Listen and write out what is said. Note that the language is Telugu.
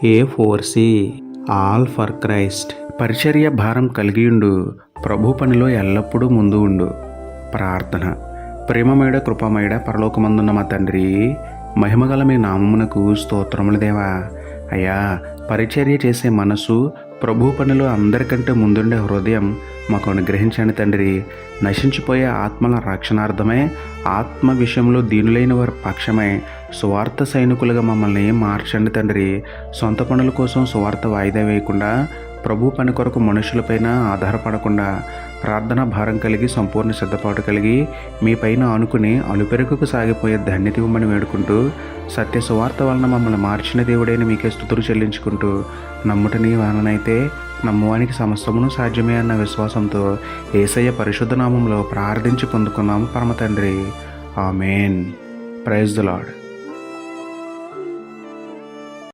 A4C all for Christ. పరిచర్య భారం కలిగియుండు, ప్రభు పనిలో ఎల్లప్పుడూ ముందు ఉండు. ప్రార్థన. ప్రేమమేడ కృపమేడ పరలోకమందున్న మా తండ్రి, మహిమగల మీ నామమునకు స్తోత్రములు దేవా. అయ్యా, పరిచర్య చేసే మనసు, ప్రభు పనిలో అందరికంటే ముందుండే హృదయం మాకు అనుగ్రహించండి తండ్రి. నశించిపోయే ఆత్మల రక్షణార్థమై, ఆత్మ విషయంలో దీనులైన వారి పక్షమై సువార్త సైనికులుగా మమ్మల్ని మార్చండి తండ్రి. సొంత పనుల కోసం సువార్త వాయిదా వేయకుండా, ప్రభు పని కొరకు మనుషులపైన ఆధారపడకుండా, ప్రార్థన భారం కలిగి సంపూర్ణ సిద్ధపాటు కలిగి మీ పైన ఆనుకుని అలుపెరుకకు సాగిపోయే ధన్యత ఇవ్వమని వేడుకుంటూ, సత్య సువార్త వలన మమ్మల్ని మార్చిన దేవుడైన మీకే స్తుతులు చెల్లించుకుంటూ, నమ్ముట నీ వలనైతే నమ్మువానికి సమస్తమును సాధ్యమే అన్న విశ్వాసంతో యేసయ్య పరిశుద్ధ నామంలో ప్రార్థించి పొందుకున్నాము పరమ తండ్రి. ఆమేన్. Praise the lord.